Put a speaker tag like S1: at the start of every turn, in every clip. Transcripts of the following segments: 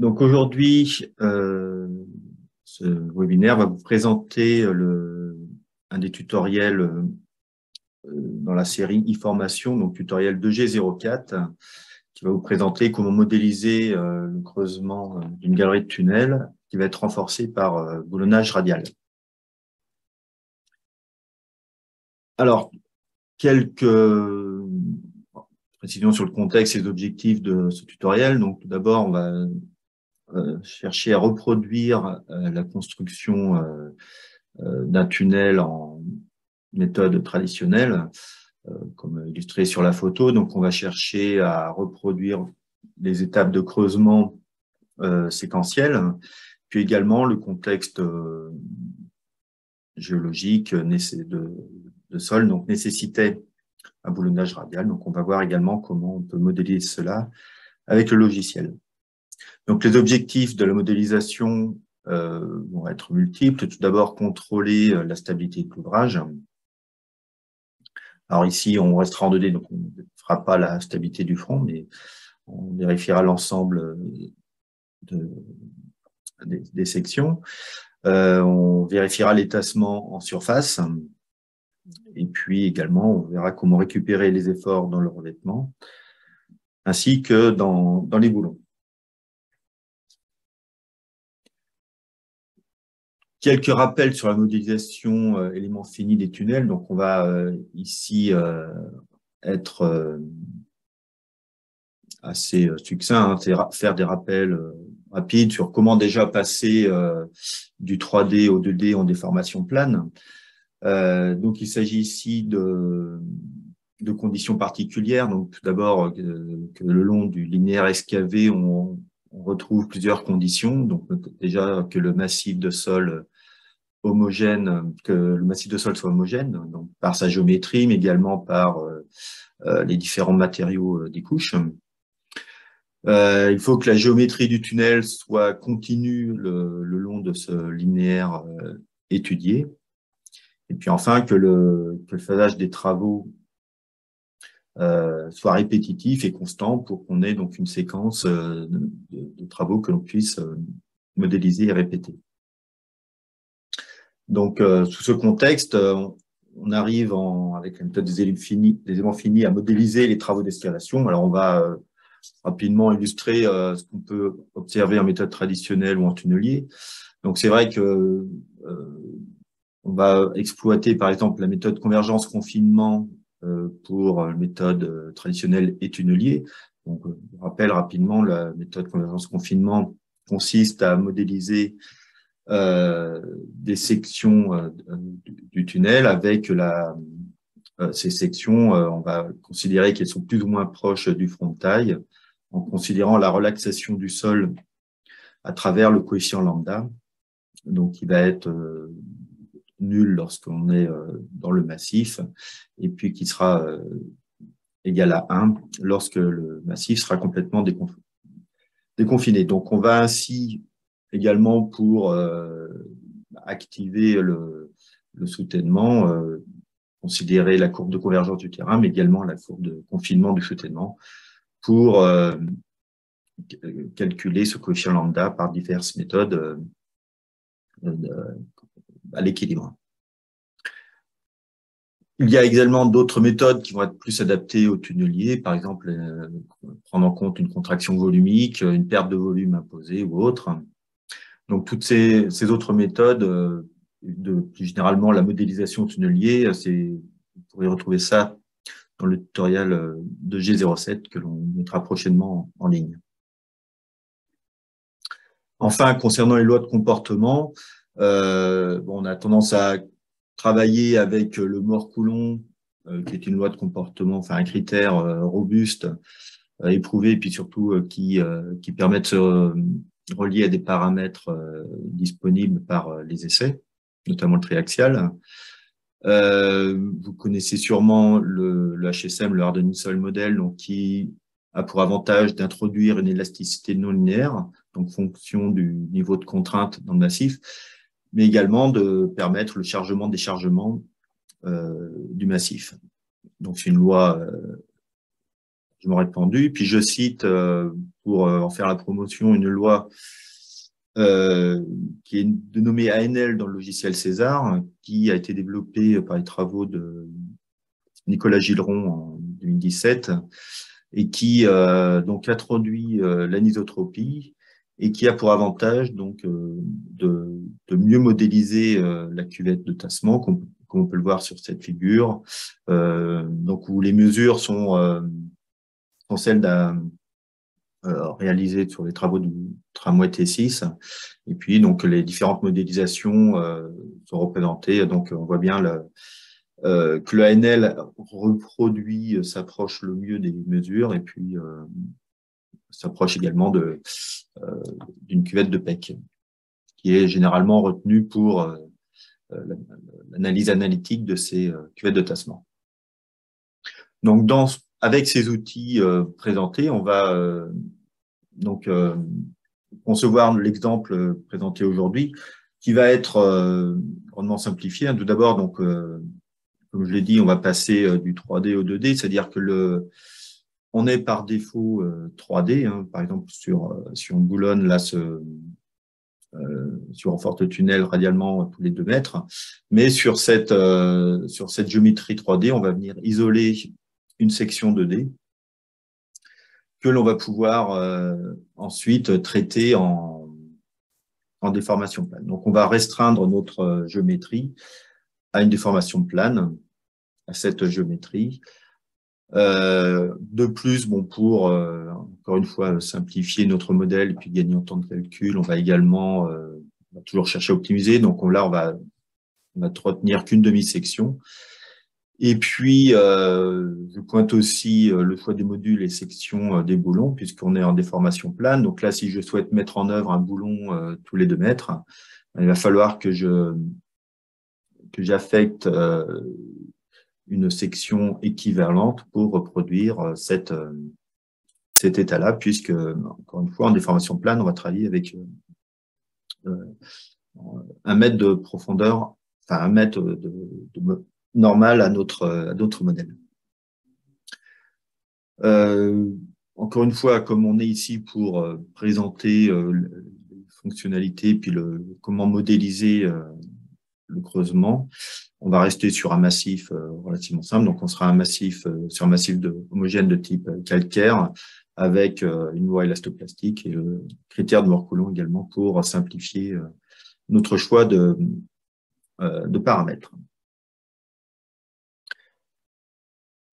S1: Donc aujourd'hui, ce webinaire va vous présenter un des tutoriels dans la série e-formation, donc tutoriel 2G04, qui va vous présenter comment modéliser le creusement d'une galerie de tunnels qui va être renforcée par boulonnage radial. Alors, quelques précisions sur le contexte et les objectifs de ce tutoriel. Donc, tout d'abord, on va chercher à reproduire la construction d'un tunnel en méthode traditionnelle, comme illustré sur la photo. Donc, on va chercher à reproduire les étapes de creusement séquentielles, puis également le contexte géologique de sol, donc nécessitait un boulonnage radial. Donc, on va voir également comment on peut modéliser cela avec le logiciel. Donc, les objectifs de la modélisation vont être multiples. Tout d'abord, contrôler la stabilité de l'ouvrage. Alors ici, on restera en 2D, donc on ne fera pas la stabilité du front, mais on vérifiera l'ensemble des sections. On vérifiera l'étassement en surface. Et puis également, on verra comment récupérer les efforts dans le revêtement, ainsi que dans les boulons. Quelques rappels sur la modélisation éléments finis des tunnels. Donc, on va ici être assez succinct, faire des rappels rapides sur comment déjà passer du 3D au 2D en déformation plane. Donc, il s'agit ici de conditions particulières. Donc, tout d'abord, que le long du linéaire excavé, on retrouve plusieurs conditions. Donc, déjà que le massif de sol soit homogène, donc par sa géométrie, mais également par les différents matériaux des couches. Il faut que la géométrie du tunnel soit continue le long de ce linéaire étudié. Et puis enfin, que le phasage des travaux soit répétitif et constant pour qu'on ait donc une séquence de travaux que l'on puisse modéliser et répéter. Donc, sous ce contexte, on arrive avec la méthode des éléments finis à modéliser les travaux d'excavation. Alors, on va rapidement illustrer ce qu'on peut observer en méthode traditionnelle ou en tunnelier. Donc, c'est vrai que on va exploiter, par exemple, la méthode convergence-confinement pour la méthode traditionnelle et tunnelier. Donc, je rappelle rapidement, la méthode convergence-confinement consiste à modéliser des sections du tunnel avec ces sections, on va considérer qu'elles sont plus ou moins proches du front de taille en considérant la relaxation du sol à travers le coefficient lambda. Donc, il va être nul lorsqu'on est dans le massif et puis qui sera égal à 1 lorsque le massif sera complètement déconfiné. Donc, on va ainsi également pour activer le soutènement, considérer la courbe de convergence du terrain, mais également la courbe de confinement du soutènement pour calculer ce coefficient lambda par diverses méthodes à l'équilibre. Il y a également d'autres méthodes qui vont être plus adaptées aux tunneliers, par exemple prendre en compte une contraction volumique, une perte de volume imposée ou autre. Donc, toutes ces autres méthodes, plus généralement la modélisation tunnelier, vous pourrez retrouver ça dans le tutoriel de G07 que l'on mettra prochainement en ligne. Enfin, concernant les lois de comportement, on a tendance à travailler avec le Moore-Coulomb, qui est une loi de comportement, enfin un critère robuste, éprouvé, et puis surtout qui permet de se relié à des paramètres disponibles par les essais, notamment le triaxial. Vous connaissez sûrement le HSM, le Hardening Soil Model, donc qui a pour avantage d'introduire une élasticité non linéaire, donc fonction du niveau de contrainte dans le massif, mais également de permettre le chargement-déchargement du massif. Donc c'est une loi répandu. Puis je cite, pour en faire la promotion, une loi qui est dénommée ANL dans le logiciel César, qui a été développée par les travaux de Nicolas Gilleron en 2017 et qui donc introduit l'anisotropie et qui a pour avantage donc de mieux modéliser la cuvette de tassement, comme on peut le voir sur cette figure, donc où les mesures sont celles réalisées sur les travaux du tramway T6, et puis donc les différentes modélisations sont représentées. Donc on voit bien que le ANL reproduit, s'approche le mieux des mesures, et puis s'approche également d'une cuvette de PEC, qui est généralement retenue pour l'analyse analytique de ces cuvettes de tassement. Donc, avec ces outils présentés, on va donc concevoir l'exemple présenté aujourd'hui, qui va être grandement simplifié. Tout d'abord, donc, comme je l'ai dit, on va passer du 3D au 2D, c'est-à-dire que on est par défaut 3D. Hein, par exemple, si on boulonne là sur un fort tunnel radialement tous les 2 mètres, mais sur cette géométrie 3D, on va venir isoler une section 2D que l'on va pouvoir ensuite traiter en déformation plane. Donc, on va restreindre notre géométrie à une déformation plane, à cette géométrie. De plus, bon, pour encore une fois simplifier notre modèle et puis gagner en temps de calcul, on va également on va toujours chercher à optimiser. Donc là, on va retenir qu'une demi-section. Et puis, je pointe aussi le choix des modules et sections des boulons, puisqu'on est en déformation plane. Donc là, si je souhaite mettre en œuvre un boulon tous les 2 mètres, il va falloir que j'affecte une section équivalente pour reproduire cet état-là, puisque, encore une fois, en déformation plane, on va travailler avec 1 mètre de profondeur, enfin 1 mètre normal à notre modèle. Encore une fois, comme on est ici pour présenter les fonctionnalités puis comment modéliser le creusement, on va rester sur un massif relativement simple. Donc, on sera sur un massif homogène de type calcaire avec une loi élastoplastique et le critère de Moore-Coulomb également pour simplifier notre choix de paramètres.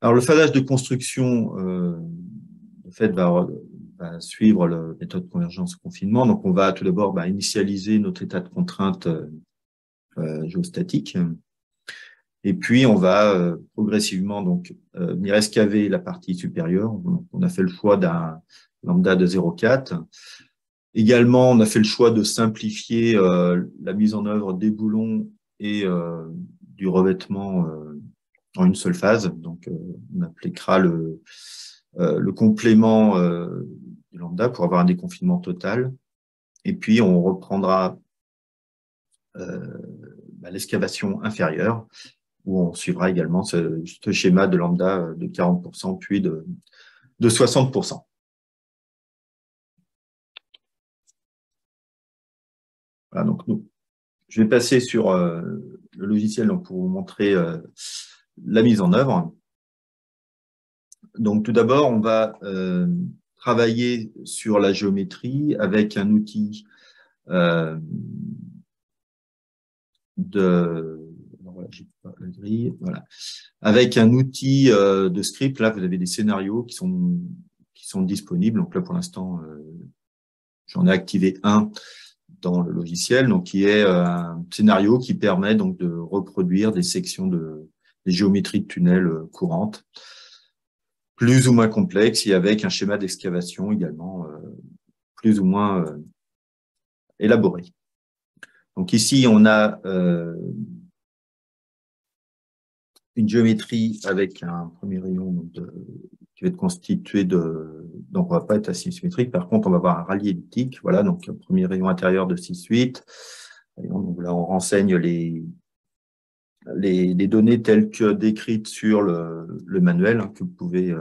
S1: Alors, le phasage de construction, en fait, va suivre la méthode de convergence au confinement. Donc, on va tout d'abord initialiser notre état de contrainte géostatique. Et puis, on va progressivement donc venir excaver la partie supérieure. Donc, on a fait le choix d'un lambda de 0,4. Également, on a fait le choix de simplifier la mise en œuvre des boulons et du revêtement en une seule phase. Donc, on appliquera le complément du lambda pour avoir un déconfinement total. Et puis, on reprendra l'excavation inférieure, où on suivra également ce schéma de lambda de 40%, puis de 60%. Voilà, donc je vais passer sur le logiciel donc, pour vous montrer la mise en œuvre. Donc tout d'abord, on va travailler sur la géométrie avec un outil avec un outil de script. Là, vous avez des scénarios qui sont disponibles. Donc là, pour l'instant, j'en ai activé un dans le logiciel, donc qui est un scénario qui permet donc de reproduire des sections des géométries de tunnels courantes, plus ou moins complexes, et avec un schéma d'excavation également plus ou moins élaboré. Donc ici, on a une géométrie avec un premier rayon qui va être constitué donc on va pas être asymétrique. Par contre, on va avoir un rallye elliptique. Voilà, donc un premier rayon intérieur de 6,8. Donc là, on renseigne les données telles que décrites sur le manuel, hein, que vous pouvez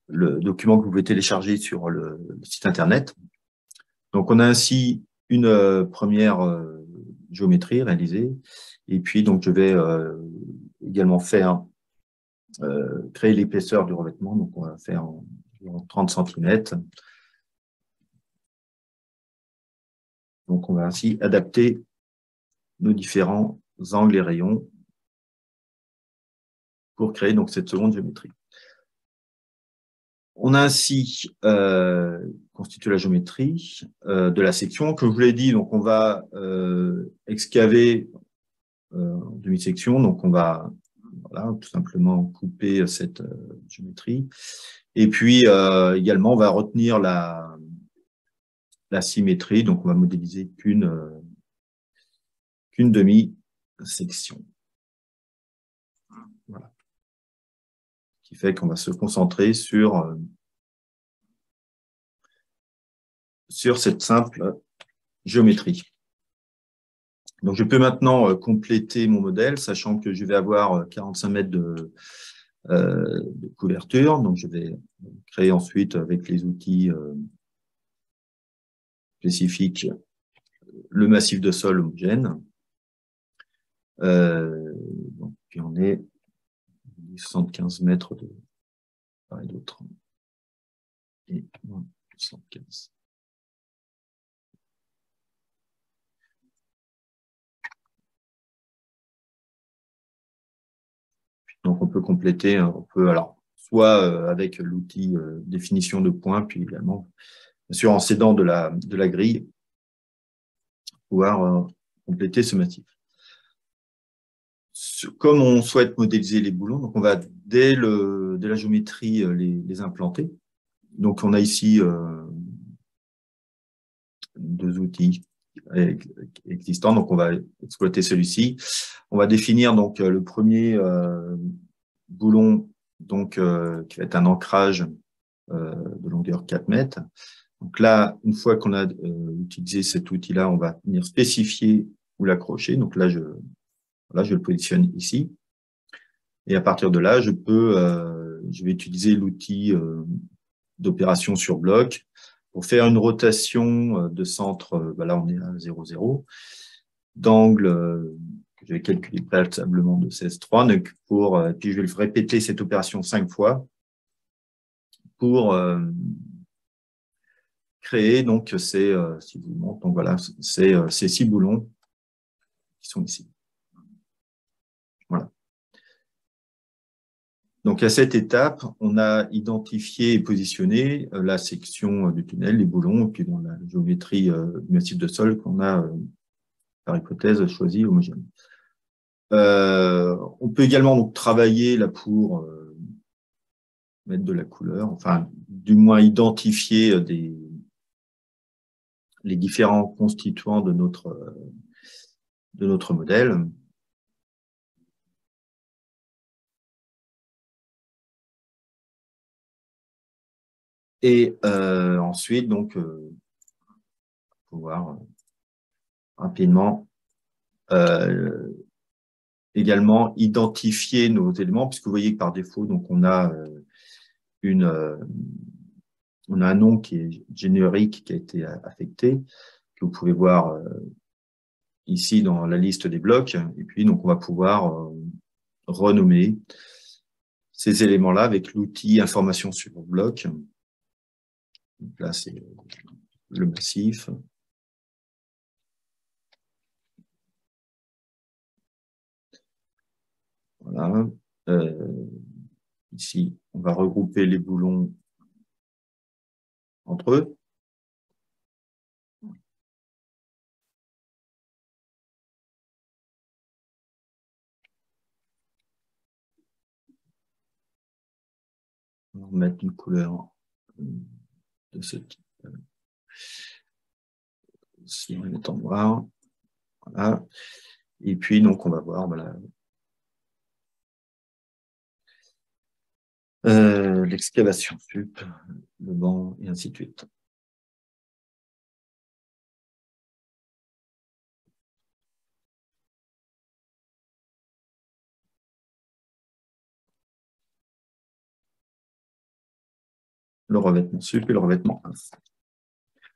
S1: le document que vous pouvez télécharger sur le site Internet. Donc, on a ainsi une première géométrie réalisée. Et puis, donc, je vais également faire créer l'épaisseur du revêtement. Donc, on va faire en 30 cm. Donc, on va ainsi adapter nos différents angles et rayons pour créer donc cette seconde géométrie. On a ainsi constitué la géométrie de la section. Comme je vous l'ai dit, donc on va excaver en demi-section. Donc on va voilà, tout simplement couper cette géométrie. Et puis également, on va retenir la symétrie. Donc on va modéliser qu'une demi-section. Voilà. Ce qui fait qu'on va se concentrer sur cette simple géométrie. Donc, je peux maintenant compléter mon modèle, sachant que je vais avoir 45 mètres de couverture. Donc, je vais créer ensuite, avec les outils spécifiques, le massif de sol homogène. Donc, puis on est 75 mètres de part et d'autre. Et 75. Donc, on peut compléter, on peut alors soit avec l'outil définition de points, puis également, bien sûr, en s'aidant de la grille, pouvoir compléter ce massif. Comme on souhaite modéliser les boulons, donc on va dès la géométrie les implanter. Donc, on a ici deux outils existants. Donc, on va exploiter celui-ci. On va définir donc le premier boulon, donc qui va être un ancrage de longueur 4 mètres. Donc là, une fois qu'on a utilisé cet outil-là, on va venir spécifier où l'accrocher. Donc là, je le positionne ici. Et à partir de là, je vais utiliser l'outil d'opération sur bloc pour faire une rotation de centre. Là, on est à 0,0. D'angle que je vais calculer préalablement de 16,3. Donc puis je vais répéter cette opération 5 fois pour créer donc ces 6 boulons. Donc voilà, ces 6 boulons qui sont ici. Voilà. Donc à cette étape, on a identifié et positionné la section du tunnel, les boulons, et puis bon, la géométrie du massif de sol qu'on a, par hypothèse, choisi homogène. On peut également donc travailler là pour mettre de la couleur, enfin du moins identifier les différents constituants de notre modèle. Et ensuite, donc, pouvoir rapidement également identifier nos éléments, puisque vous voyez que par défaut, donc, on a un nom qui est générique qui a été affecté, que vous pouvez voir ici dans la liste des blocs. Et puis, donc, on va pouvoir renommer ces éléments-là avec l'outil information sur bloc. Donc là, c'est le massif. Voilà. Ici, on va regrouper les boulons entre eux. On va mettre une couleur de ce type. Si on est en noir. Voilà. Et puis, donc, on va voir voilà, l'excavation sup, le banc, et ainsi de suite. le revêtement sup et le revêtement inf.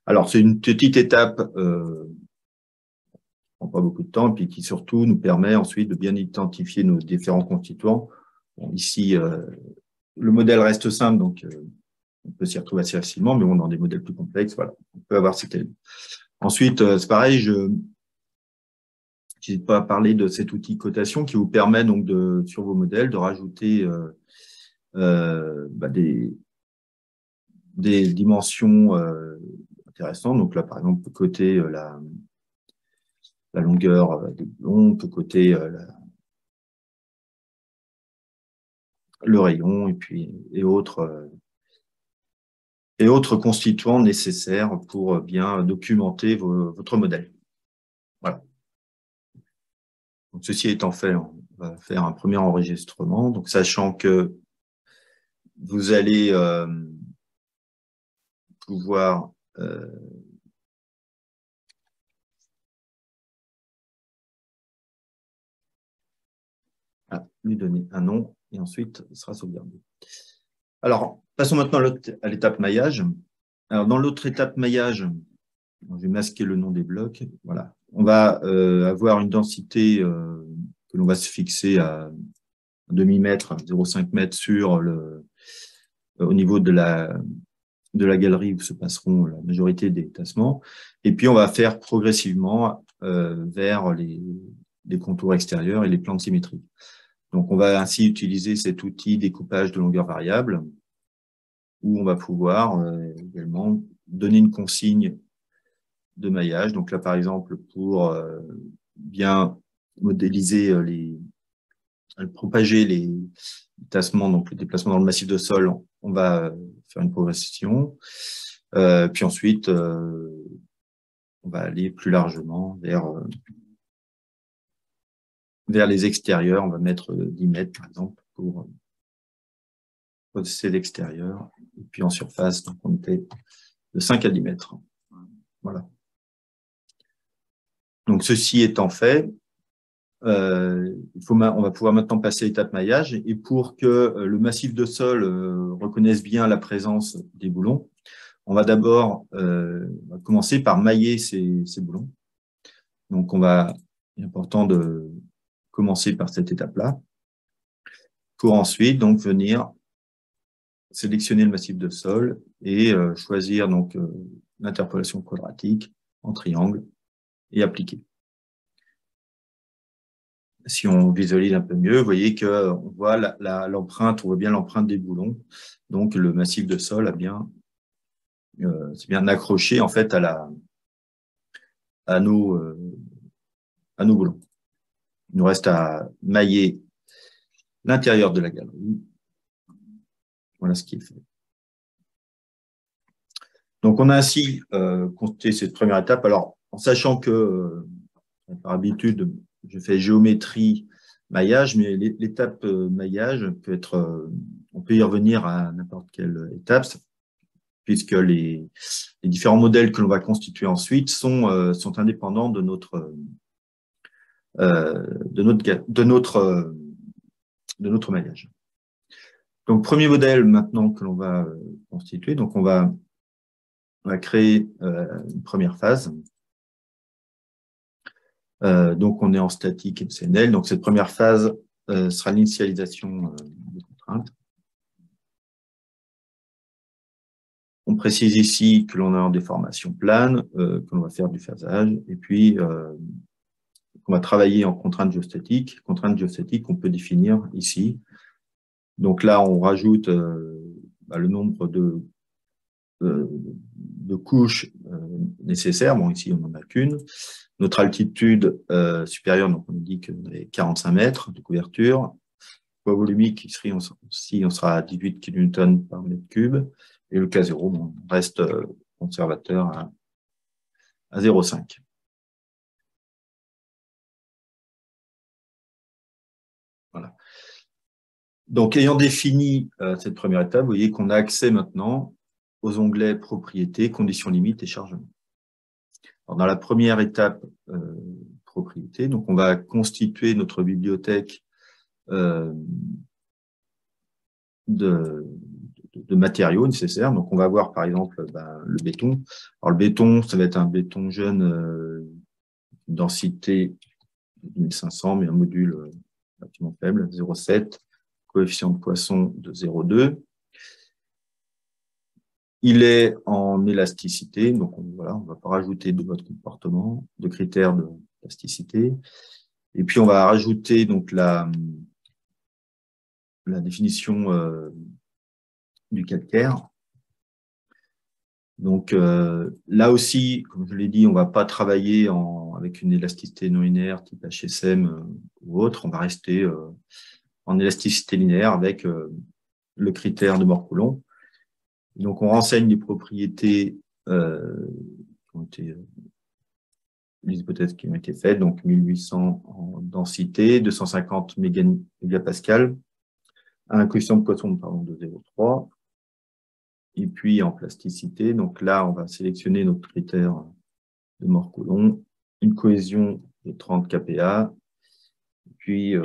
S1: Alors, c'est une petite étape prend pas beaucoup de temps, et puis qui surtout nous permet ensuite de bien identifier nos différents constituants. Bon, ici, le modèle reste simple, donc on peut s'y retrouver assez facilement, mais bon, dans des modèles plus complexes, voilà, on peut avoir cet élément. Ensuite, c'est pareil, je n'hésite pas à parler de cet outil cotation qui vous permet donc sur vos modèles de rajouter des dimensions intéressantes. Donc là, par exemple, on peut coter la longueur des boulons, on peut coter le rayon et autres constituants nécessaires pour bien documenter votre modèle. Voilà. Donc, ceci étant fait, on va faire un premier enregistrement. Donc, sachant que vous allez pouvoir lui donner un nom et ensuite il sera sauvegardé. Alors, passons maintenant à l'étape maillage. Alors, dans l'autre étape maillage, je vais masquer le nom des blocs. Voilà. On va avoir une densité que l'on va se fixer à demi-mètre, 0,5 mètre au niveau de la galerie où se passeront la majorité des tassements. Et puis, on va faire progressivement vers les contours extérieurs et les plans de symétrie. Donc, on va ainsi utiliser cet outil découpage de longueur variable où on va pouvoir également donner une consigne de maillage. Donc là, par exemple, pour bien modéliser propager les tassements, donc le déplacement dans le massif de sol, on va faire une progression. Puis ensuite, on va aller plus largement vers les extérieurs. On va mettre 10 mètres, par exemple, pour c'est l'extérieur. Et puis en surface, donc on était de 5 à 10 mètres. Voilà. Donc ceci étant fait, on va pouvoir maintenant passer à l'étape maillage. Et pour que le massif de sol reconnaisse bien la présence des boulons, on va d'abord commencer par mailler ces boulons. Donc il est important de commencer par cette étape-là, pour ensuite donc venir sélectionner le massif de sol et choisir donc l'interpolation quadratique en triangle et appliquer. Si on visualise un peu mieux, vous voyez qu'on voit l'empreinte, on voit bien l'empreinte des boulons. Donc le massif de sol c'est bien accroché en fait à nos boulons. Il nous reste à mailler l'intérieur de la galerie. Voilà ce qui est fait. Donc, on a ainsi compté cette première étape. Alors, en sachant que, par habitude, je fais géométrie, maillage, mais l'étape maillage peut être, on peut y revenir à n'importe quelle étape, puisque les différents modèles que l'on va constituer ensuite sont indépendants de notre maillage. Donc, premier modèle maintenant que l'on va constituer. Donc, on va créer une première phase. Donc, on est en statique MCNL. Donc, cette première phase sera l'initialisation des contraintes. On précise ici que l'on est en déformation plane, que l'on va faire du phasage, et puis qu'on va travailler en contrainte géostatique. Contrainte géostatique qu'on peut définir ici. Donc là, on rajoute le nombre de couches nécessaires. Bon, ici, on n'en a qu'une. Notre altitude supérieure, donc on dit qu'on est 45 mètres de couverture. Poids volumique, ici, on sera à 18 kN par mètre cube. Et le K0, on reste conservateur à 0,5. Voilà. Donc, ayant défini cette première étape, vous voyez qu'on a accès maintenant aux onglets propriétés, conditions limites et chargement. Alors, dans la première étape, propriété, donc on va constituer notre bibliothèque de de matériaux nécessaires. Donc, on va avoir, par exemple, le béton. Alors, le béton, ça va être un béton jeune, densité 2500, mais un module relativement faible, 0,7, coefficient de Poisson de 0,2. Il est en élasticité, donc voilà, on ne va pas rajouter de votre comportement, de critères d'élasticité. Et puis, on va rajouter donc la définition du calcaire. Donc là aussi, comme je l'ai dit, on ne va pas travailler avec une élasticité non linéaire type HSM ou autre. On va rester en élasticité linéaire avec le critère de Morcoulon. Donc on renseigne les propriétés qui ont été les hypothèses qui ont été faites, donc 1800 en densité, 250 mégapascal, un coefficient de Poisson de 0,3. Et puis en plasticité, donc là, on va sélectionner notre critère de Morcoulon, une cohésion de 30 kPa, puis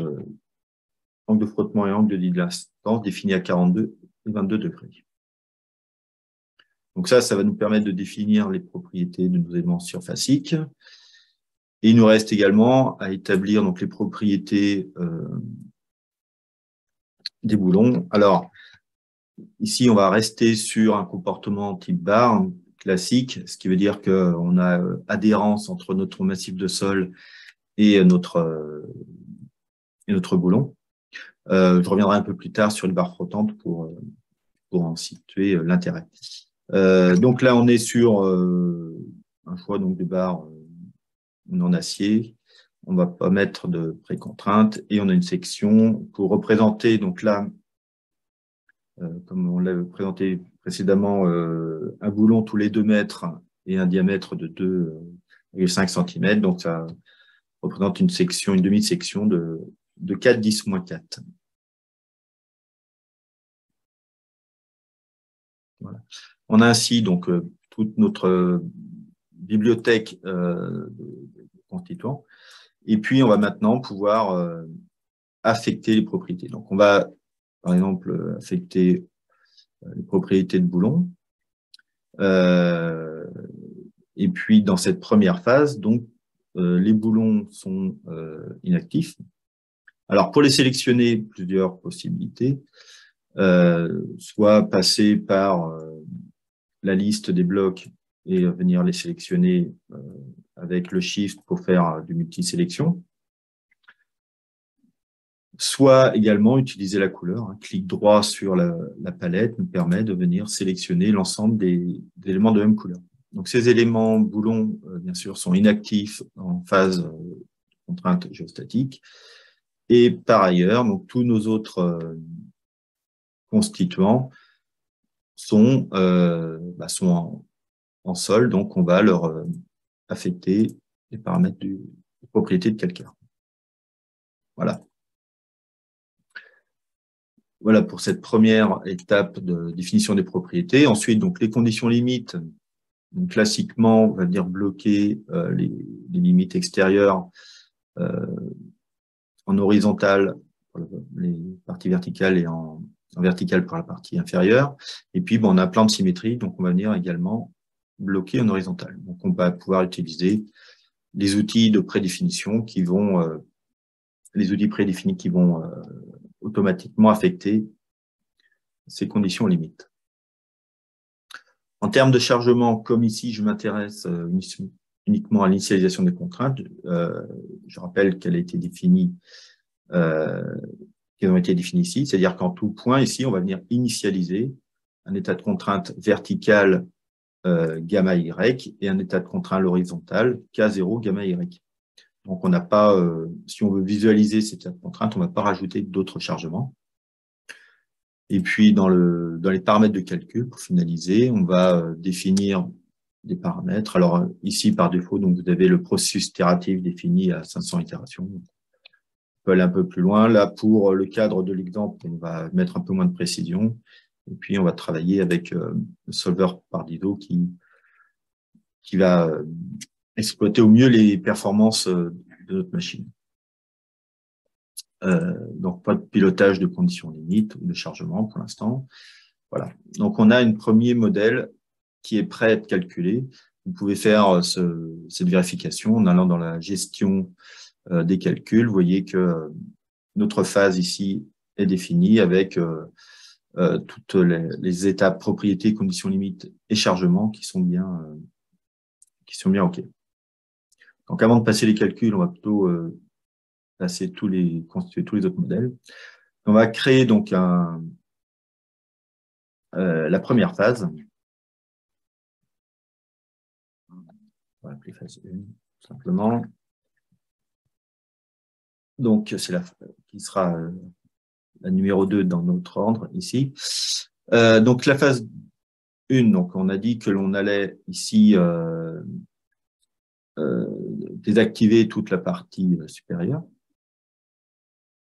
S1: angle de frottement et angle de distance défini à 42 et 22 degrés. Donc ça va nous permettre de définir les propriétés de nos éléments surfaciques. Et il nous reste également à établir donc les propriétés des boulons. Alors, ici, on va rester sur un comportement type barre classique, ce qui veut dire qu'on a adhérence entre notre massif de sol et notre boulon. Je reviendrai un peu plus tard sur les barres flottantes pour en situer l'intérêt. Donc là, on est sur un choix donc de barres en acier. On ne va pas mettre de précontrainte et on a une section pour représenter donc là, comme on l'a présenté précédemment, un boulon tous les 2 mètres et un diamètre de 2,5 cm. Donc, ça représente une section, une demi-section de 4, 10, moins 4. Voilà. On a ainsi donc toute notre bibliothèque de constituants. Et puis, on va maintenant pouvoir affecter les propriétés. Donc, on va, par exemple, affecter les propriétés de boulon. Et puis, dans cette première phase, donc, les boulons sont inactifs. Alors, pour les sélectionner, plusieurs possibilités. Soit passer par la liste des blocs et venir les sélectionner avec le Shift pour faire du multi-sélection. Soit également utiliser la couleur. Un clic droit sur la palette nous permet de venir sélectionner l'ensemble des éléments de même couleur. Donc ces éléments boulons, bien sûr, sont inactifs en phase de contrainte géostatique. Et par ailleurs, donc tous nos autres constituants sont en sol, donc on va leur affecter les paramètres des propriétés de calcaire. Voilà. Voilà pour cette première étape de définition des propriétés. Ensuite, donc les conditions limites. Donc, classiquement, on va venir bloquer les limites extérieures en horizontal pour les parties verticales et en verticale pour la partie inférieure. Et puis, bon, on a un plan de symétrie, donc on va venir également bloquer en horizontal. Donc, on va pouvoir utiliser les outils de prédéfinition qui vont automatiquement affecter ces conditions limites. En termes de chargement, comme ici, je m'intéresse uniquement à l'initialisation des contraintes. Je rappelle qu'elle a été définie, qu'elles ont été définies ici, c'est-à-dire qu'en tout point, ici, on va venir initialiser un état de contrainte vertical gamma Y et un état de contrainte horizontal K0 gamma Y. Donc, on n'a pas, si on veut visualiser cet état de contrainte, on ne va pas rajouter d'autres chargements. Et puis, dans les paramètres de calcul, pour finaliser, on va définir des paramètres. Alors, ici, par défaut, donc vous avez le processus itératif défini à 500 itérations. On peut aller un peu plus loin. Là, pour le cadre de l'exemple, on va mettre un peu moins de précision. Et puis, on va travailler avec le solver Pardiso qui va exploiter au mieux les performances de notre machine. Donc, pas de pilotage de conditions limites ou de chargement pour l'instant. Voilà. Donc, on a un premier modèle qui est prêt à être calculé. Vous pouvez faire cette vérification en allant dans la gestion des calculs. Vous voyez que notre phase ici est définie avec toutes les étapes propriétés, conditions limites et chargement qui sont bien OK. Donc, avant de passer les calculs, on va plutôt constituer tous les autres modèles. On va créer donc la première phase. On va l'appeler phase 1, tout simplement. Donc, c'est qui sera la numéro 2 dans notre ordre ici. Donc, la phase 1, donc on a dit que l'on allait ici désactiver toute la partie supérieure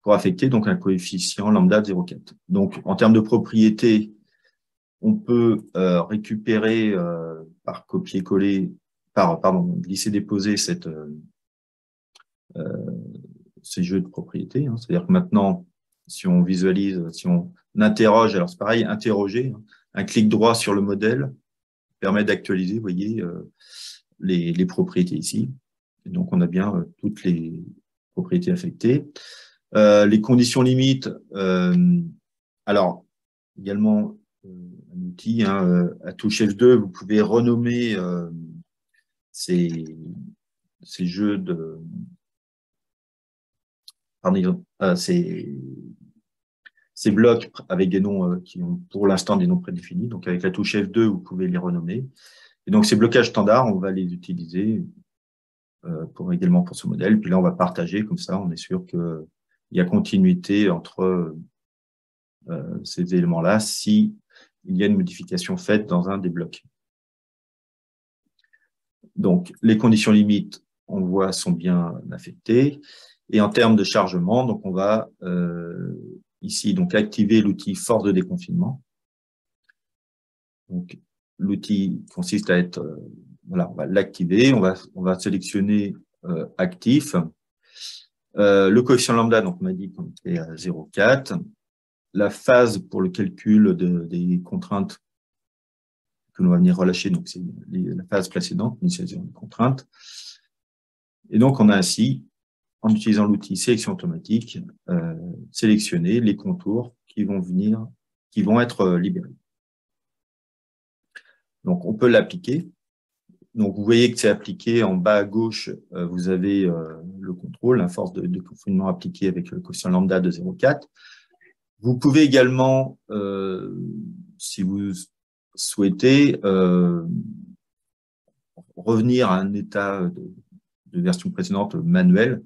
S1: pour affecter donc un coefficient lambda de 0,4. Donc, en termes de propriété, on peut récupérer par copier-coller, glisser-déposer ces jeux de propriétés. Hein. C'est-à-dire que maintenant, si on visualise, si on interroge, alors c'est pareil, interroger, hein, un clic droit sur le modèle permet d'actualiser, vous voyez, les propriétés ici. Et donc, on a bien toutes les propriétés affectées. Les conditions limites, alors, également, un outil, hein, à touche F2, vous pouvez renommer ces jeux de... Pardon, ces blocs avec des noms qui ont pour l'instant des noms prédéfinis. Donc, avec la touche F2, vous pouvez les renommer. Et donc, ces blocages standards, on va les utiliser également pour ce modèle. Puis là, on va partager, comme ça, on est sûr qu'il y a continuité entre ces éléments-là si il y a une modification faite dans un des blocs. Donc, les conditions limites, on voit, sont bien affectées. Et en termes de chargement, donc on va ici donc activer l'outil force de déconfinement. Donc, l'outil consiste à être, voilà, on va l'activer, on va sélectionner actif. Le coefficient lambda, donc on a dit qu'on était à 0,4. La phase pour le calcul des contraintes que l'on va venir relâcher, donc c'est la phase précédente, initialisation des contraintes. Et donc, on a ainsi, en utilisant l'outil sélection automatique, sélectionner les contours qui vont être libérés. Donc, on peut l'appliquer. Donc, vous voyez que c'est appliqué en bas à gauche, vous avez le contrôle, la force de confinement appliquée avec le coefficient lambda de 0,4. Vous pouvez également, si vous souhaitez, revenir à un état de version précédente manuelle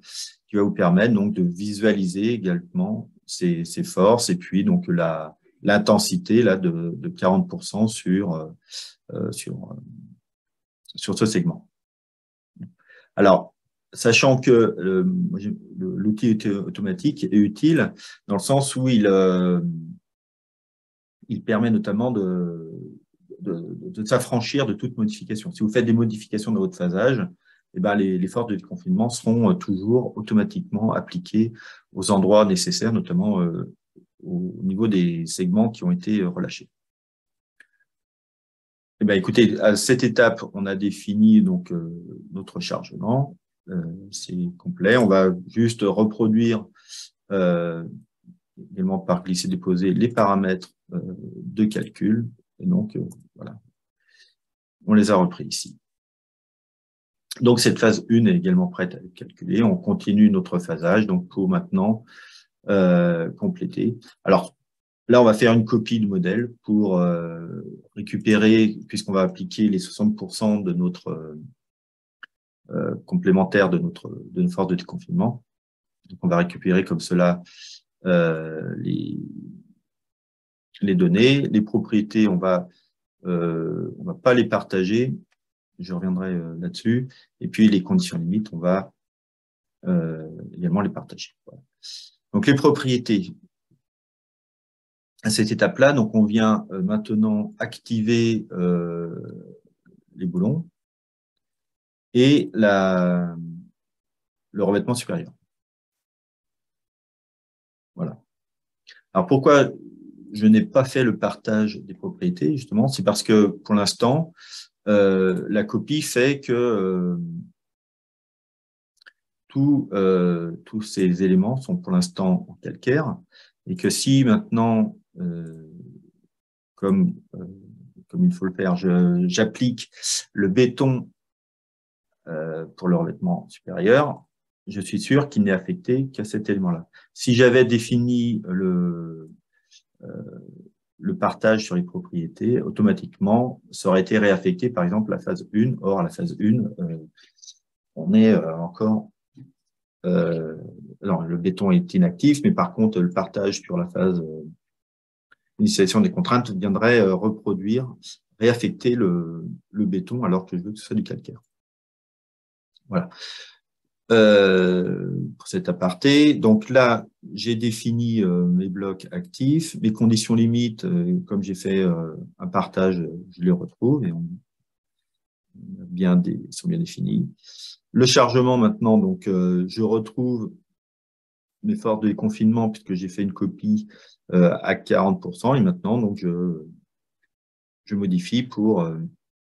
S1: qui va vous permettre donc de visualiser également ces forces et puis donc l'intensité là de 40% sur ce segment. Alors, sachant que l'outil automatique est utile dans le sens où il permet notamment de s'affranchir de toute modification. Si vous faites des modifications dans votre phasage, eh ben les forces de déconfinement seront toujours automatiquement appliquées aux endroits nécessaires, notamment au niveau des segments qui ont été relâchés. Eh ben, écoutez, à cette étape, on a défini donc notre chargement. C'est complet. On va juste reproduire également par glisser-déposer les paramètres de calcul. Et donc, voilà, on les a repris ici. Donc, cette phase 1 est également prête à être calculée. On continue notre phasage donc pour maintenant compléter. Alors, là, on va faire une copie du modèle pour récupérer, puisqu'on va appliquer les 60% de notre complémentaire de notre force de déconfinement. Donc, on va récupérer comme cela les données. Les propriétés, on va pas les partager. Je reviendrai là-dessus. Et puis, les conditions limites, on va également les partager. Voilà. Donc, les propriétés. À cette étape-là, donc on vient maintenant activer les boulons et le revêtement supérieur. Voilà. Alors, pourquoi je n'ai pas fait le partage des propriétés, justement, c'est parce que pour l'instant, la copie fait que tous ces éléments sont pour l'instant en calcaire, et que si maintenant, comme il faut le faire, j'applique le béton pour le revêtement supérieur, je suis sûr qu'il n'est affecté qu'à cet élément-là. Si j'avais défini le partage sur les propriétés, automatiquement, ça aurait été réaffecté, par exemple, la phase 1. Or, la phase 1, on est encore... non, le béton est inactif, mais par contre, le partage sur la phase initialisation des contraintes viendrait réaffecter le béton alors que je veux que ce soit du calcaire. Voilà. Pour cet aparté. Donc là, j'ai défini mes blocs actifs, mes conditions limites, comme j'ai fait un partage, je les retrouve et sont bien définis. Le chargement maintenant, donc je retrouve mes forces de déconfinement puisque j'ai fait une copie à 40% et maintenant donc je modifie pour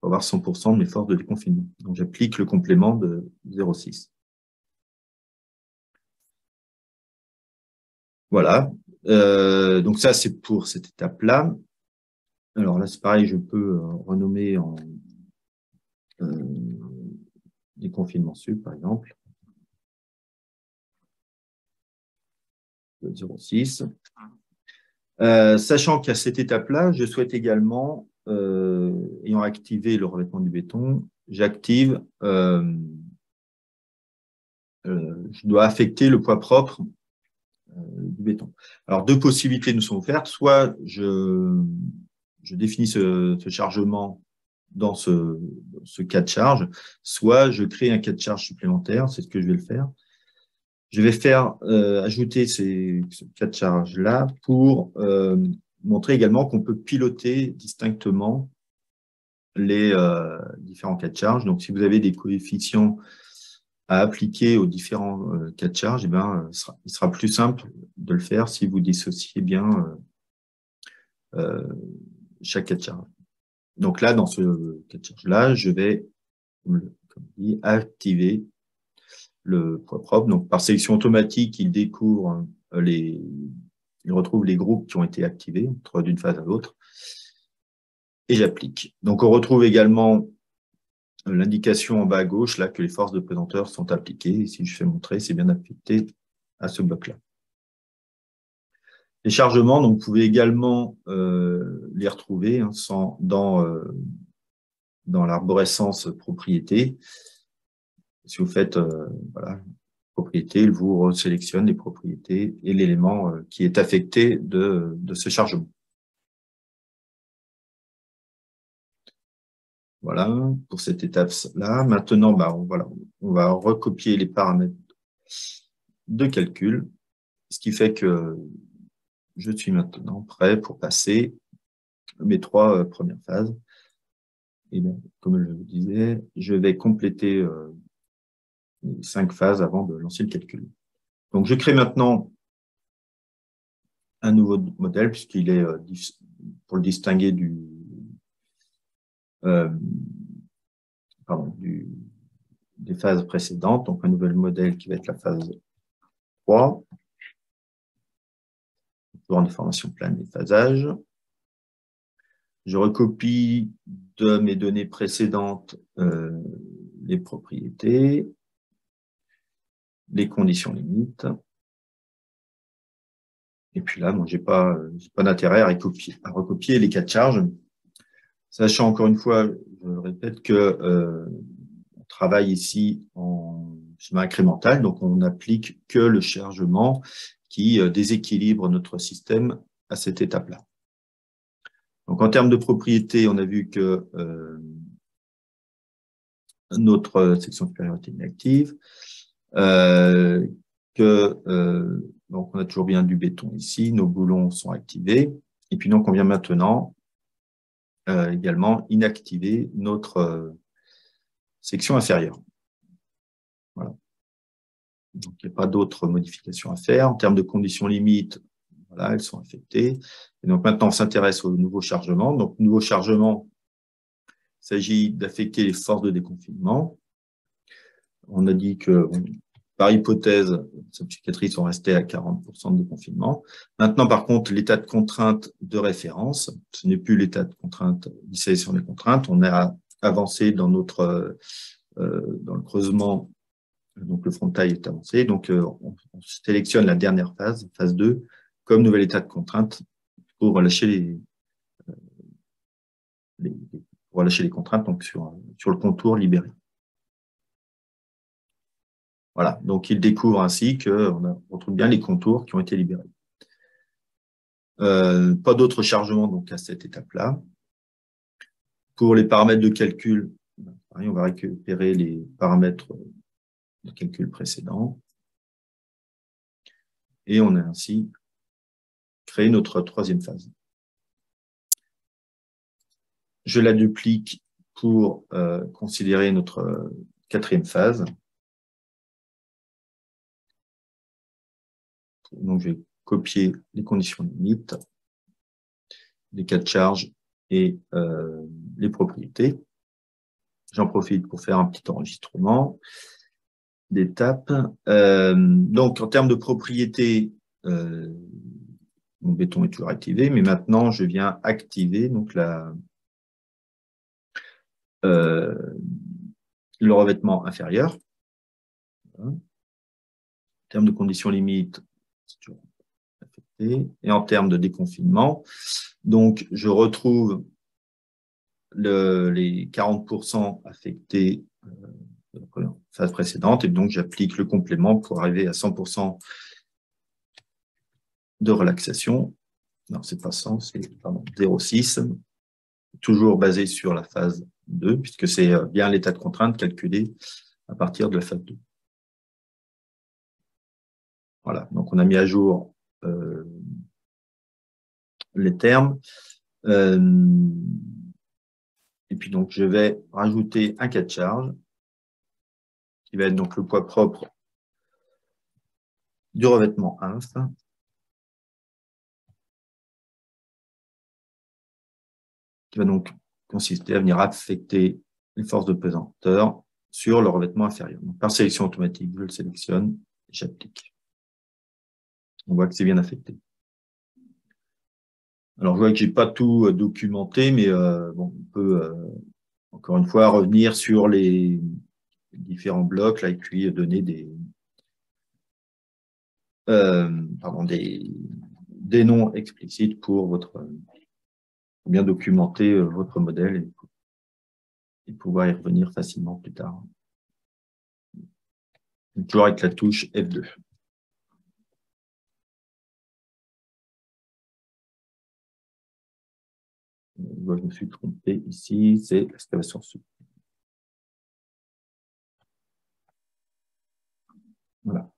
S1: avoir 100% de mes forces de déconfinement. Donc j'applique le complément de 0,6. Voilà, donc ça c'est pour cette étape-là. Alors là c'est pareil, je peux renommer en déconfinement sub par exemple, 0,6. Sachant qu'à cette étape-là, je souhaite également, ayant activé le revêtement du béton, j'active, je dois affecter le poids propre du béton. Alors, deux possibilités nous sont offertes. Soit je définis ce chargement dans ce cas de charge, soit je crée un cas de charge supplémentaire, c'est ce que je vais le faire. Je vais faire ajouter ce cas de charge-là pour montrer également qu'on peut piloter distinctement les différents cas de charge. Donc, si vous avez des coefficients à appliquer aux différents cas de charge, eh ben, il sera plus simple de le faire si vous dissociez bien chaque cas de charge. Donc là, dans ce cas de charge-là, je vais, comme dit, activer le poids propre. Donc, par sélection automatique, il découvre il retrouve les groupes qui ont été activés d'une phase à l'autre et j'applique. Donc, on retrouve également l'indication en bas à gauche là que les forces de pesanteur sont appliquées. Et si je fais montrer, c'est bien affecté à ce bloc-là. Les chargements, donc, vous pouvez également les retrouver dans l'arborescence propriété. Si vous faites voilà, propriété, il vous resélectionne les propriétés et l'élément qui est affecté de ce chargement. Voilà, pour cette étape-là. Maintenant, on va recopier les paramètres de calcul, ce qui fait que je suis maintenant prêt pour passer mes trois premières phases. Et bien, comme je vous disais, je vais compléter les 5 phases avant de lancer le calcul. Donc, je crée maintenant un nouveau modèle puisqu'il est, pour le distinguer des phases précédentes. Donc, un nouvel modèle qui va être la phase 3. Toujours en déformation plane et phasage. Je recopie de mes données précédentes les propriétés, les conditions limites. Et puis là, j'ai pas d'intérêt à recopier les cas de charge. Sachant encore une fois, je répète que on travaille ici en schéma incrémental, donc on n'applique que le chargement qui déséquilibre notre système à cette étape-là. Donc en termes de propriété, on a vu que notre section supérieure était inactive, donc on a toujours bien du béton ici, nos boulons sont activés, et puis donc on vient maintenant également inactiver notre section inférieure. Voilà. Donc il n'y a pas d'autres modifications à faire. En termes de conditions limites, Voilà, elles sont affectées. Et donc maintenant, on s'intéresse au nouveau chargement. Donc, nouveau chargement, il s'agit d'affecter les forces de déconfinement. On a dit que, par hypothèse, les psychiatries sont restées à 40% de déconfinement. Maintenant, par contre, l'état de contrainte de référence, ce n'est plus l'état de contrainte d'initialisation des contraintes. On a avancé dans notre dans le creusement, donc le frontal est avancé. Donc, on sélectionne la dernière phase, phase 2, comme nouvel état de contrainte pour relâcher pour relâcher les contraintes donc sur le contour libéré. Voilà, donc il découvre ainsi qu'on retrouve bien les contours qui ont été libérés. Pas d'autre chargement donc à cette étape-là. Pour les paramètres de calcul, on va récupérer les paramètres de calcul précédents. Et on a ainsi créé notre troisième phase. Je la duplique pour considérer notre quatrième phase. Donc, je vais copier les conditions limites, les cas de charge et les propriétés. J'en profite pour faire un petit enregistrement d'étapes. Donc, en termes de propriétés, mon béton est toujours activé, mais maintenant, je viens activer donc le revêtement inférieur. Voilà. En termes de conditions limites, c'est toujours affecté. Et en termes de déconfinement, donc je retrouve les 40% affectés de la phase précédente, et donc j'applique le complément pour arriver à 100% de relaxation. Non, c'est pas 100, c'est 0,6, toujours basé sur la phase 2, puisque c'est bien l'état de contrainte calculé à partir de la phase 2. Voilà, donc on a mis à jour les termes. Et puis donc je vais rajouter un cas de charge qui va être donc le poids propre du revêtement inf. Qui va donc consister à venir affecter les forces de pesanteur sur le revêtement inférieur. Donc, par sélection automatique, je le sélectionne et j'applique. On voit que c'est bien affecté. Alors, je vois que j'ai pas tout documenté, mais bon, on peut encore une fois revenir sur les différents blocs là, et puis donner des noms explicites pour bien documenter votre modèle et pouvoir y revenir facilement plus tard. Toujours avec la touche F2. Je me suis trompé ici, c'est l'excavation sous. Voilà.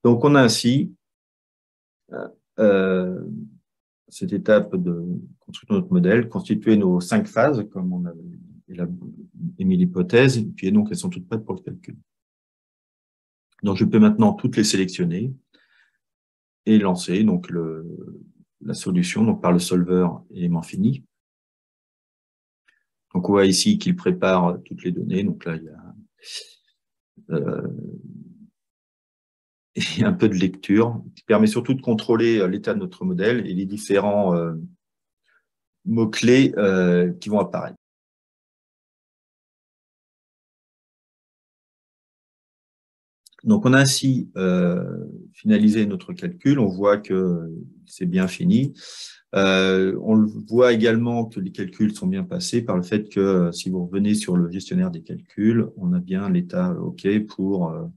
S1: Donc, on a ainsi cette étape de construire notre modèle, constituer nos 5 phases, comme on avait émis l'hypothèse, et puis donc elles sont toutes prêtes pour le calcul. Donc, je peux maintenant toutes les sélectionner et lancer donc la solution donc par le solver élément fini. Donc, on voit ici qu'il prépare toutes les données. Donc là, il y a un peu de lecture qui permet surtout de contrôler l'état de notre modèle et les différents mots-clés qui vont apparaître. Donc, on a ainsi finalisé notre calcul. On voit que c'est bien fini. On voit également que les calculs sont bien passés par le fait que si vous revenez sur le gestionnaire des calculs, on a bien l'état OK pour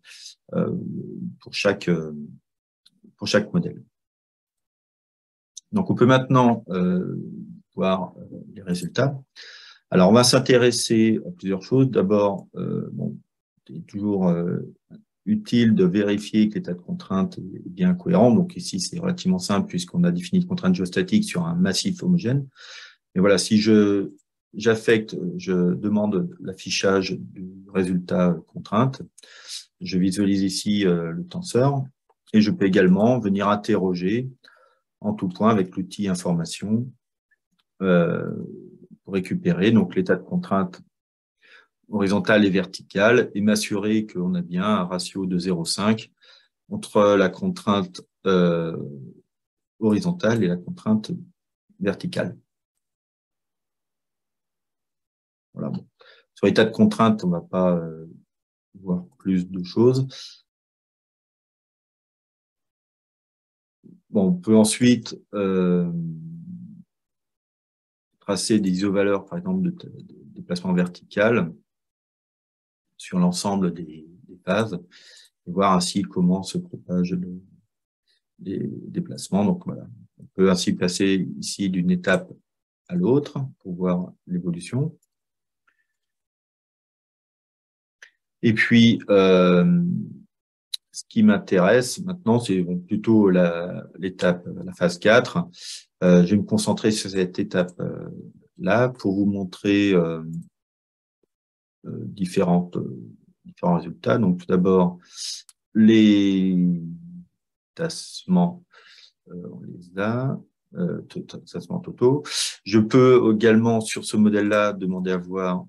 S1: chaque modèle. Donc, on peut maintenant voir les résultats. Alors, on va s'intéresser à plusieurs choses. D'abord, bon, c'est toujours utile de vérifier que l'état de contrainte est bien cohérent. Donc ici, c'est relativement simple puisqu'on a défini une contrainte géostatique sur un massif homogène. Et voilà, si j'affecte, je demande l'affichage du résultat contrainte, je visualise ici le tenseur et je peux également venir interroger en tout point avec l'outil information pour récupérer donc l'état de contrainte horizontale et verticale et m'assurer qu'on a bien un ratio de 0,5 entre la contrainte horizontale et la contrainte verticale. Voilà. Bon. Sur l'état de contrainte, on ne va pas voir plus de choses. Bon, on peut ensuite tracer des isovaleurs, par exemple, de déplacement vertical sur l'ensemble des phases et voir ainsi comment se propagent les déplacements. Donc voilà, on peut ainsi passer ici d'une étape à l'autre pour voir l'évolution. Et puis, ce qui m'intéresse maintenant, c'est bon, plutôt l'étape, la phase 4. Je vais me concentrer sur cette étape-là pour vous montrer différents résultats. Donc, tout d'abord, les tassements, on les a, tassements totaux. Je peux également, sur ce modèle-là, demander à voir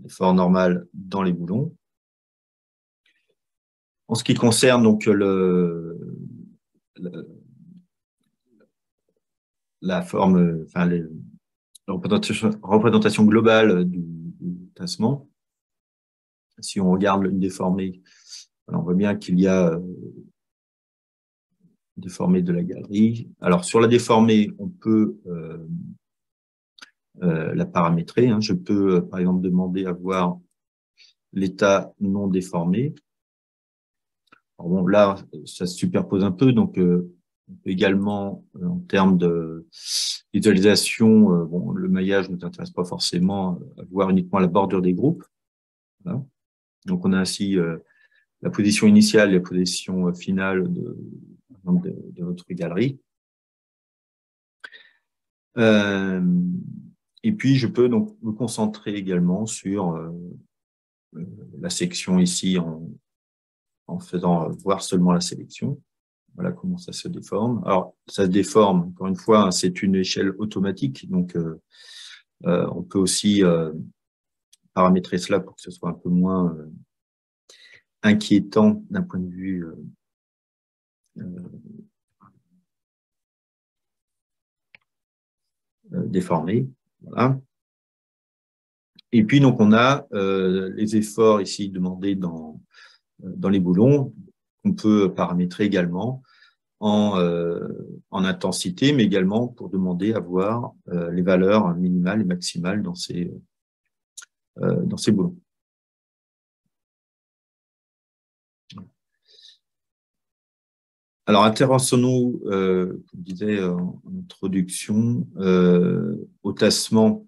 S1: l'effort normal dans les boulons. En ce qui concerne donc la forme, enfin la représentation globale du tassement, si on regarde une déformée, on voit bien qu'il y a déformée de la galerie. Alors sur la déformée, on peut la paramétrer. Hein. Je peux par exemple demander à voir l'état non déformé. Alors bon, là, ça se superpose un peu, donc on peut également, en termes de visualisation, bon, le maillage ne nous intéresse pas forcément à voir uniquement la bordure des groupes. Voilà. Donc on a ainsi la position initiale et la position finale de votre galerie. Et puis je peux donc me concentrer également sur la section ici en faisant voir seulement la sélection. Voilà comment ça se déforme. Alors, ça se déforme, encore une fois, hein, c'est une échelle automatique, donc on peut aussi paramétrer cela pour que ce soit un peu moins inquiétant d'un point de vue déformé. Voilà. Et puis, donc, on a les efforts ici demandés dans les boulons, qu'on peut paramétrer également en intensité, mais également pour demander à voir les valeurs minimales et maximales dans ces boulons. Alors, intéressons-nous, comme je disais en introduction, au tassement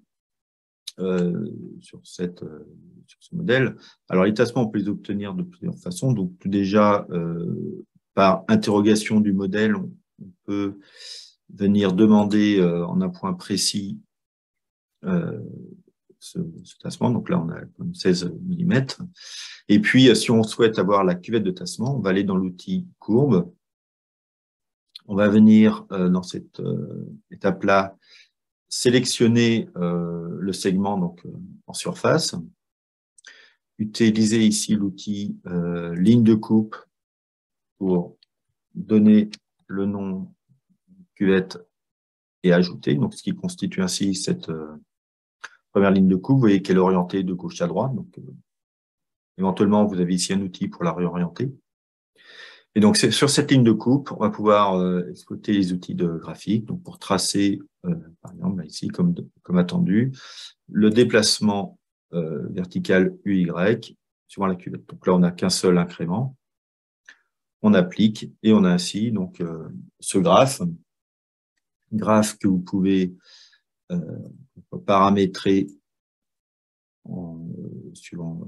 S1: sur ce modèle. Alors, les tassements, on peut les obtenir de plusieurs façons. Donc, tout déjà, par interrogation du modèle, on peut venir demander en un point précis ce tassement. Donc là, on a 16 mm. Et puis, si on souhaite avoir la cuvette de tassement, on va aller dans l'outil courbe. On va venir dans cette étape-là sélectionner le segment donc en surface, utiliser ici l'outil ligne de coupe pour donner le nom cuvette et ajouter, donc ce qui constitue ainsi cette première ligne de coupe. Vous voyez qu'elle est orientée de gauche à droite, donc éventuellement vous avez ici un outil pour la réorienter. Et donc, sur cette ligne de coupe, on va pouvoir exploiter les outils de graphique, donc pour tracer, par exemple, ici, comme attendu, le déplacement vertical UY suivant la cuvette. Donc là, on n'a qu'un seul incrément. On applique et on a ainsi donc ce graphe que vous pouvez paramétrer suivant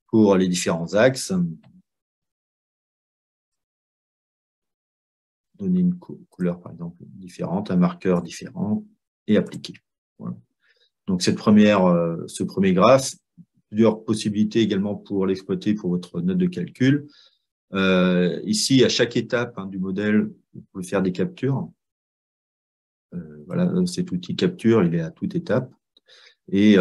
S1: pour les différents axes. donner une couleur, par exemple, différente, un marqueur différent, et appliquer. Voilà. Donc, ce premier graphe, plusieurs possibilités également pour l'exploiter pour votre note de calcul. Ici, à chaque étape du modèle, vous pouvez faire des captures. Voilà, cet outil capture, il est à toute étape. Et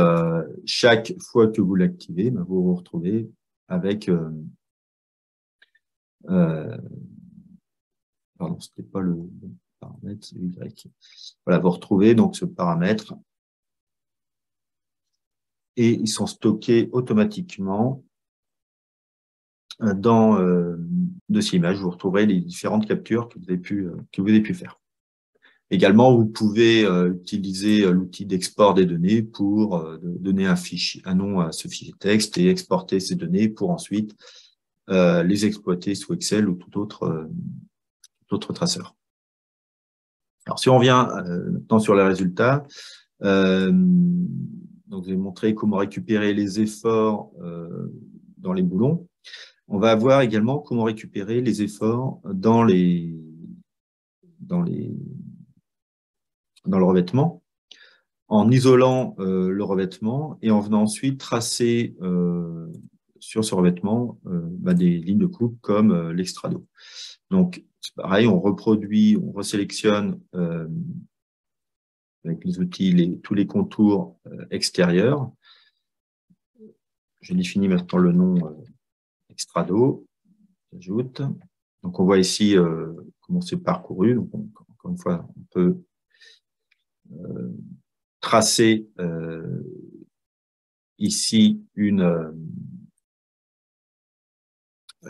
S1: chaque fois que vous l'activez, vous vous retrouvez avec pardon, c'était pas le bon paramètre, c'est Y. Voilà, vous retrouvez donc ce paramètre et ils sont stockés automatiquement dans dossier image. Vous retrouverez les différentes captures que vous avez pu faire. Également, vous pouvez utiliser l'outil d'export des données pour donner un nom à ce fichier texte et exporter ces données pour ensuite les exploiter sous Excel ou tout autre traceur. Alors, si on revient maintenant sur les résultats, donc je vais montrer comment récupérer les efforts dans les boulons. On va voir également comment récupérer les efforts dans le revêtement, en isolant le revêtement et en venant ensuite tracer sur ce revêtement des lignes de coupe comme l'extrado. Donc, c'est pareil, on reproduit, on resélectionne avec les outils tous les contours extérieurs. Je définis maintenant le nom extrado, j'ajoute. Donc, on voit ici comment c'est parcouru. Donc, encore une fois, on peut tracer ici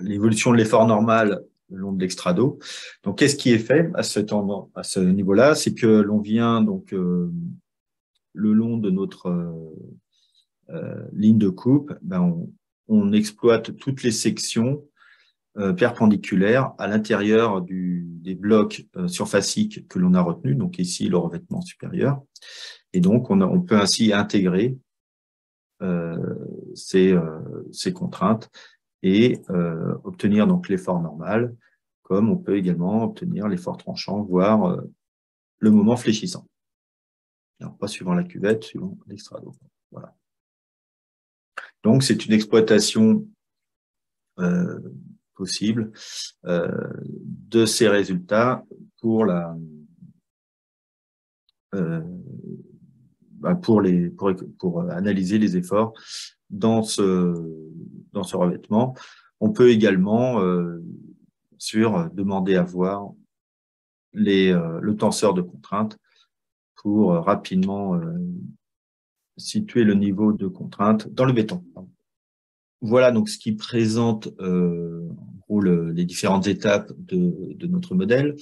S1: l'évolution de l'effort normal le long de l'extrado. Donc, qu'est-ce qui est fait à ce niveau-là? C'est que l'on vient donc le long de notre ligne de coupe, on exploite toutes les sections perpendiculaires à l'intérieur des blocs surfaciques que l'on a retenus, donc ici le revêtement supérieur. Et donc, on peut ainsi intégrer ces contraintes et obtenir donc l'effort normal, comme on peut également obtenir l'effort tranchant, voire le moment fléchissant. Alors, pas suivant la cuvette, suivant l'extrado. Voilà. Donc, c'est une exploitation possible de ces résultats pour pour analyser les efforts dans ce revêtement. On peut également demander à voir le tenseur de contrainte pour rapidement situer le niveau de contrainte dans le béton. Voilà donc ce qui présente en gros les différentes étapes de notre modèle.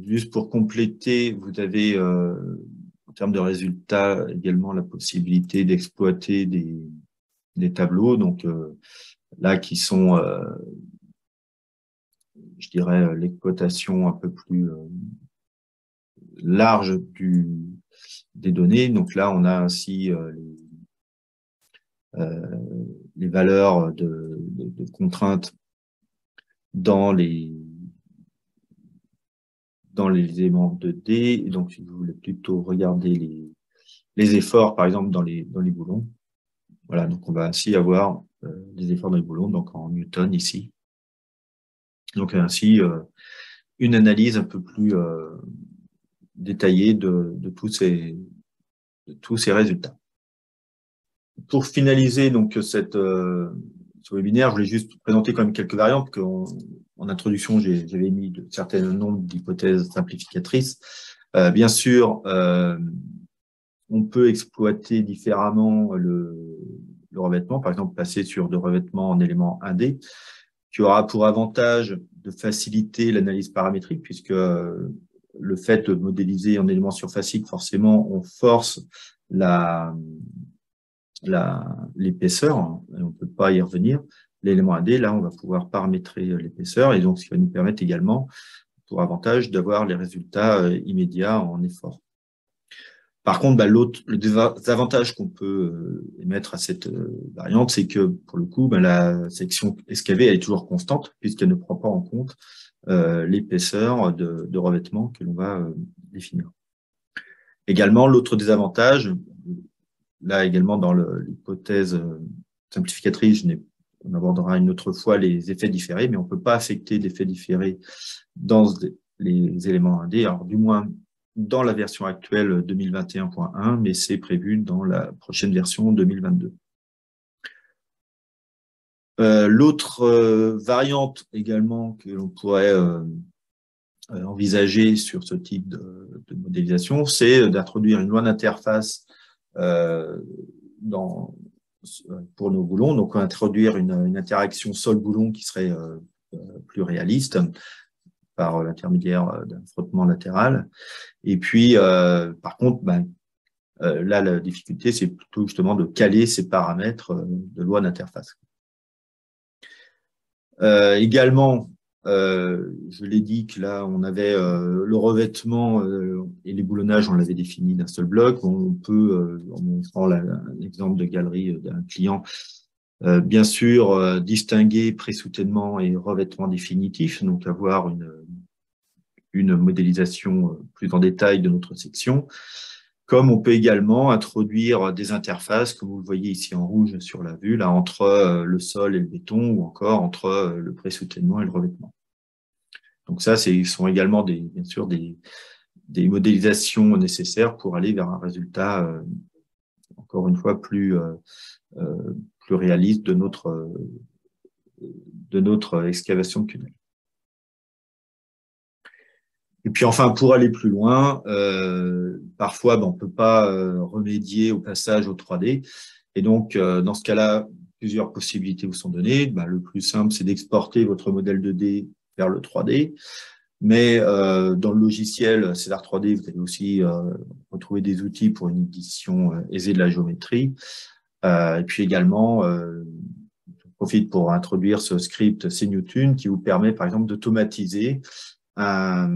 S1: Juste pour compléter, vous avez en termes de résultats également la possibilité d'exploiter des tableaux, donc là qui sont, je dirais, l'exploitation un peu plus large des données. Donc là, on a ainsi les valeurs de contraintes dans les éléments de D. Et donc, si vous voulez plutôt regarder les efforts, par exemple, dans les boulons. Voilà, donc on va ainsi avoir les efforts dans les boulons, donc en newton ici. Donc ainsi, une analyse un peu plus détaillée de tous ces résultats. Pour finaliser donc ce webinaire, je voulais juste présenter quand même quelques variantes, en introduction, j'avais mis de certains nombres d'hypothèses simplificatrices. Bien sûr, on peut exploiter différemment le revêtement, par exemple passer sur de revêtements en éléments 1D, qui aura pour avantage de faciliter l'analyse paramétrique, puisque le fait de modéliser en éléments surfaciques, forcément, on force l'épaisseur, et on ne peut pas y revenir. L'élément 1D, là, on va pouvoir paramétrer l'épaisseur, et donc ce qui va nous permettre également, pour avantage, d'avoir les résultats immédiats en effort. Par contre, le désavantage qu'on peut émettre à cette variante, c'est que, pour le coup, la section SKV, elle est toujours constante, puisqu'elle ne prend pas en compte l'épaisseur de revêtement que l'on va définir. Également, l'autre désavantage, là également dans l'hypothèse simplificatrice, on abordera une autre fois les effets différés, mais on ne peut pas affecter d'effets différés dans les éléments 1D, alors du moins dans la version actuelle 2021.1, mais c'est prévu dans la prochaine version 2022. L'autre variante également que l'on pourrait envisager sur ce type de modélisation, c'est d'introduire une loi d'interface pour nos boulons. Donc, introduire une interaction sol-boulon qui serait plus réaliste par l'intermédiaire d'un frottement latéral. Et puis, par contre, là, la difficulté, c'est plutôt justement de caler ces paramètres de loi d'interface. Également, je l'ai dit que là, on avait le revêtement et les boulonnages, on l'avait défini d'un seul bloc. On peut, on prend l'exemple de galerie d'un client, bien sûr, distinguer pré-soutènement et revêtement définitif, donc avoir une modélisation plus en détail de notre section. Comme on peut également introduire des interfaces, comme vous le voyez ici en rouge sur la vue, là, entre le sol et le béton, ou encore entre le pré-soutènement et le revêtement. Donc ça, ce sont également bien sûr des modélisations nécessaires pour aller vers un résultat, encore une fois, plus réaliste de notre excavation de tunnel. Et puis enfin, pour aller plus loin, parfois on ne peut pas remédier au passage au 3D. Et donc, dans ce cas-là, plusieurs possibilités vous sont données. Le plus simple, c'est d'exporter votre modèle 2D vers le 3D. Mais dans le logiciel César 3D, vous allez aussi retrouver des outils pour une édition aisée de la géométrie. Et puis également, je profite pour introduire ce script CNewTune qui vous permet, par exemple, d'automatiser un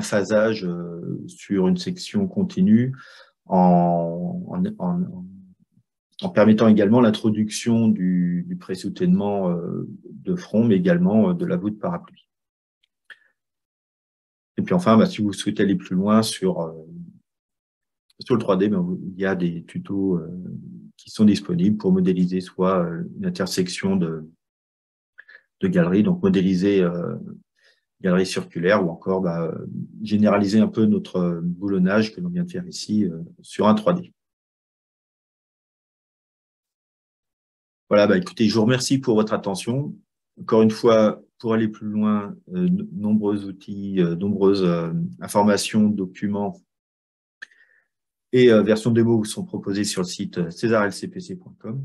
S1: phasage sur une section continue en permettant également l'introduction du pré-soutènement de front, mais également de la voûte parapluie. Et puis enfin, si vous souhaitez aller plus loin sur le 3D, il y a des tutos qui sont disponibles pour modéliser soit une intersection de galeries, donc modéliser galerie circulaire, ou encore généraliser un peu notre boulonnage que l'on vient de faire ici sur un 3D. Voilà, écoutez, je vous remercie pour votre attention. Encore une fois, pour aller plus loin, nombreux outils, nombreuses informations, documents et versions démo vous sont proposées sur le site cesarlcpc.com.